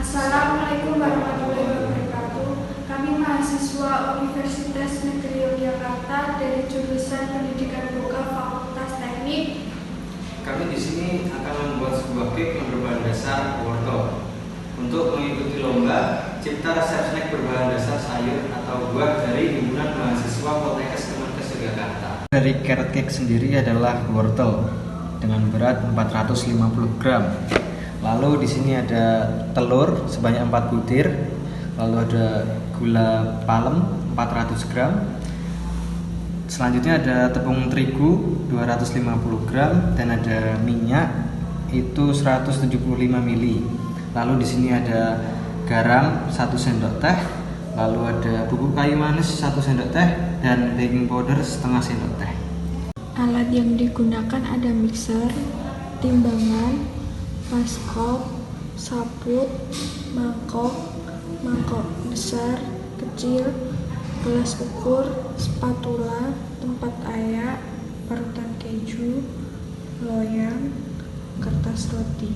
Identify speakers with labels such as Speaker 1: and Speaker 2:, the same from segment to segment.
Speaker 1: Assalamualaikum warahmatullahi wabarakatuh. Kami mahasiswa Universitas Negeri Yogyakarta dari jurusan Pendidikan Lokal Fakultas Teknik.
Speaker 2: Kami di sini akan membuat sebuah cake yang berbahan dasar wortel. Untuk mengikuti lomba, cipta resep snack berbahan dasar sayur atau buah dari himpunan mahasiswa Poltekkes Kemenkes Yogyakarta. Dari carrot cake sendiri adalah wortel dengan berat 450 gram. Lalu di sini ada telur sebanyak 4 butir, lalu ada gula palem 400 gram. Selanjutnya ada tepung terigu 250 gram dan ada minyak itu 175 ml. Lalu di sini ada garam 1 sendok teh, lalu ada bubuk kayu manis 1 sendok teh dan baking powder setengah sendok teh.
Speaker 1: Alat yang digunakan ada mixer, timbangan, maskop, saput, mangkok besar, kecil, gelas ukur, spatula, tempat ayak, parutan keju, loyang, kertas roti.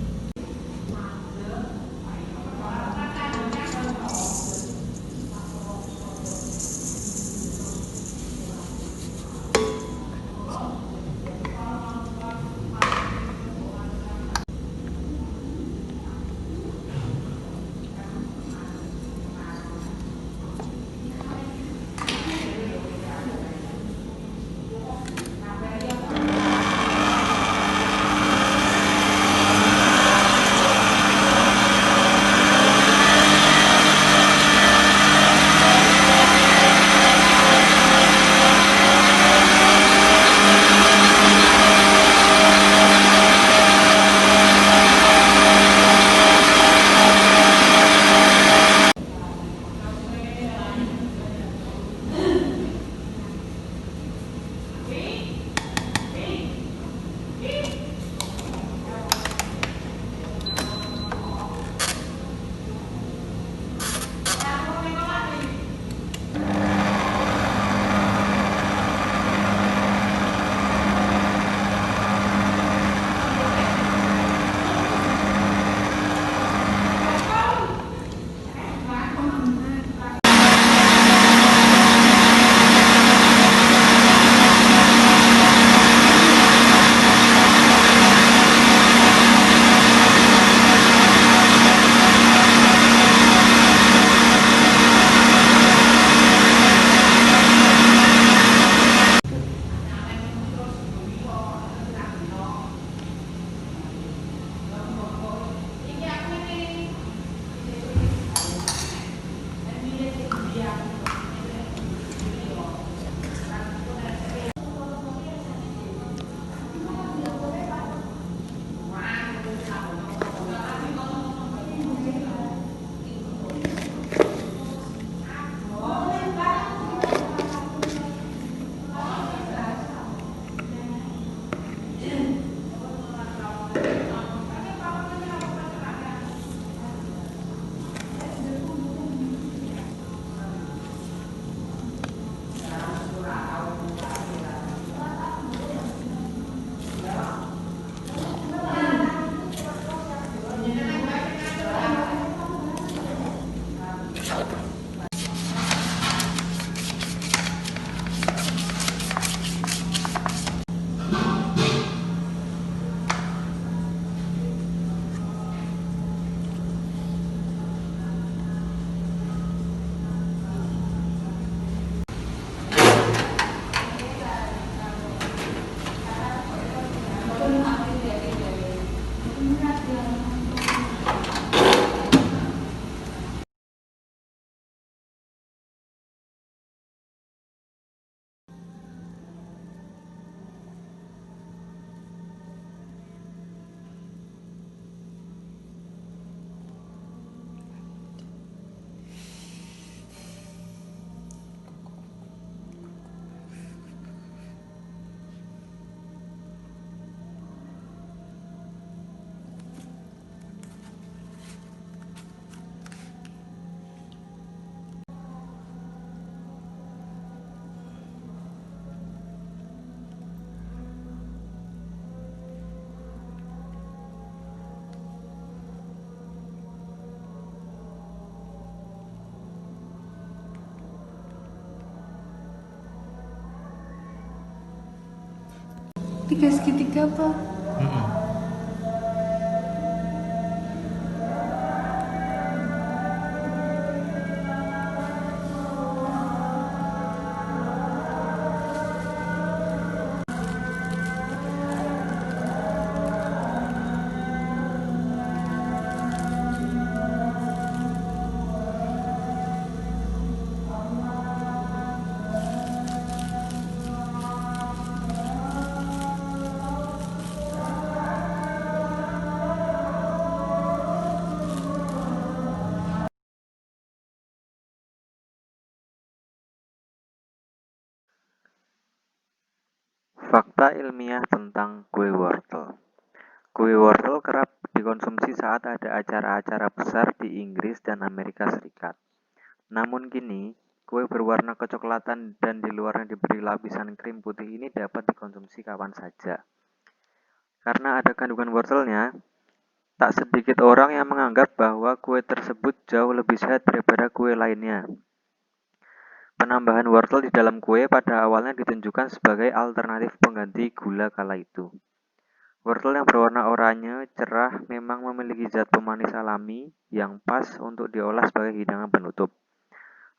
Speaker 1: 3 segitiga apa?
Speaker 3: Fakta ilmiah tentang kue wortel. Kue wortel kerap dikonsumsi saat ada acara-acara besar di Inggris dan Amerika Serikat. Namun kini, kue berwarna kecoklatan dan di luarnya diberi lapisan krim putih ini dapat dikonsumsi kapan saja. Karena ada kandungan wortelnya, tak sedikit orang yang menganggap bahwa kue tersebut jauh lebih sehat daripada kue lainnya. Penambahan wortel di dalam kue pada awalnya ditunjukkan sebagai alternatif pengganti gula kala itu. Wortel yang berwarna oranye cerah memang memiliki zat pemanis alami yang pas untuk diolah sebagai hidangan penutup.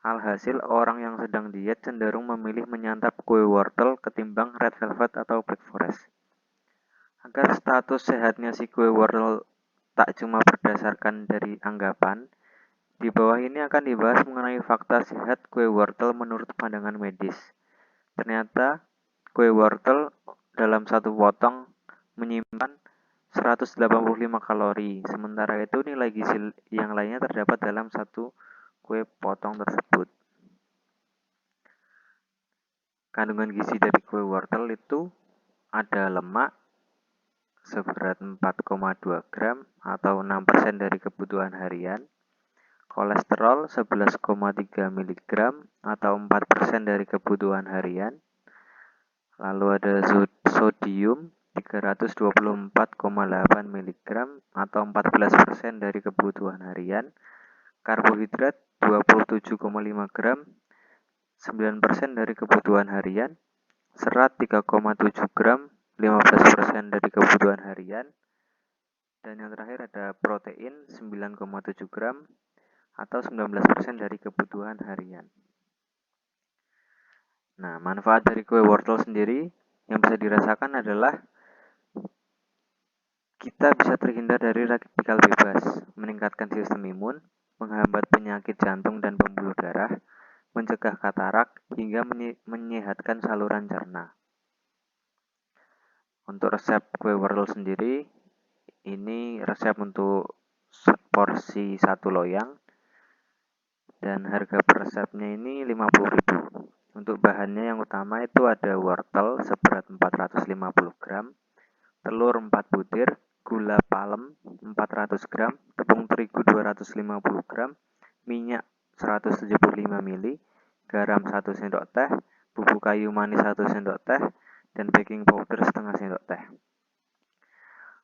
Speaker 3: Alhasil, orang yang sedang diet cenderung memilih menyantap kue wortel ketimbang red velvet atau black forest. Agar status sehatnya si kue wortel tak cuma berdasarkan dari anggapan, di bawah ini akan dibahas mengenai fakta sehat kue wortel menurut pandangan medis. Ternyata, kue wortel dalam satu potong menyimpan 185 kalori, sementara itu nilai gizi yang lainnya terdapat dalam satu kue potong tersebut. Kandungan gizi dari kue wortel itu ada lemak seberat 4,2 gram atau 6% dari kebutuhan harian, kolesterol 11,3 mg atau 4% dari kebutuhan harian, lalu ada sodium 324,8 mg atau 14% dari kebutuhan harian, karbohidrat 27,5 gram 9% dari kebutuhan harian, serat 3,7 gram 15% dari kebutuhan harian, dan yang terakhir ada protein 9,7 gram atau 19% dari kebutuhan harian. Nah, manfaat dari kue wortel sendiri yang bisa dirasakan adalah kita bisa terhindar dari radikal bebas, meningkatkan sistem imun, menghambat penyakit jantung dan pembuluh darah, mencegah katarak, hingga menyehatkan saluran cerna. Untuk resep kue wortel sendiri, ini resep untuk porsi 1 loyang, dan harga per resepnya ini 50.000. Untuk bahannya yang utama itu ada wortel seberat 450 gram, telur 4 butir, gula palem 400 gram, tepung terigu 250 gram, minyak 175 ml, garam 1 sendok teh, bubuk kayu manis 1 sendok teh, dan baking powder setengah sendok teh.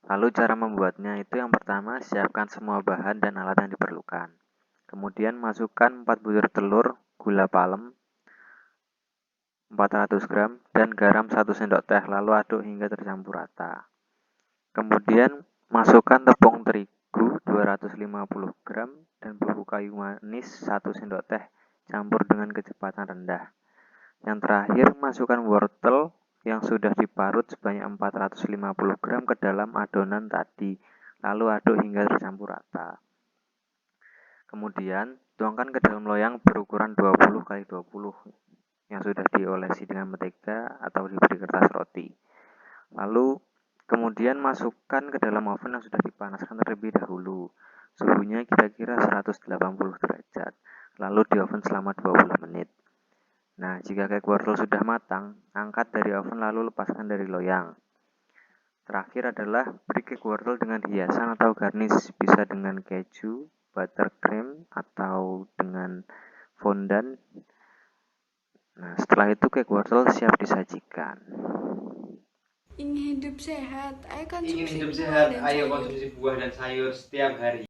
Speaker 3: Lalu cara membuatnya itu yang pertama, siapkan semua bahan dan alat yang diperlukan. Kemudian masukkan 4 butir telur, gula palem 400 gram, dan garam 1 sendok teh, lalu aduk hingga tercampur rata. Kemudian masukkan tepung terigu 250 gram dan bubuk kayu manis 1 sendok teh, campur dengan kecepatan rendah. Yang terakhir, masukkan wortel yang sudah diparut sebanyak 450 gram ke dalam adonan tadi, lalu aduk hingga tercampur rata. Kemudian, tuangkan ke dalam loyang berukuran 20 x 20 yang sudah diolesi dengan mentega atau diberi kertas roti. Lalu, kemudian masukkan ke dalam oven yang sudah dipanaskan terlebih dahulu. Suhunya kira-kira 180 derajat. Lalu di oven selama 20 menit. Nah, jika cake wortel sudah matang, angkat dari oven lalu lepaskan dari loyang. Terakhir adalah beri cake wortel dengan hiasan atau garnish, bisa dengan keju, buttercream, atau dengan fondant. Nah, setelah itu cake wortel siap disajikan.
Speaker 1: Ingin hidup sehat, ayo
Speaker 2: Ingin
Speaker 1: konsumsi
Speaker 2: hidup
Speaker 1: buah
Speaker 2: sehat,
Speaker 1: dan
Speaker 2: ayo
Speaker 1: sayur.
Speaker 2: konsumsi buah dan sayur setiap hari.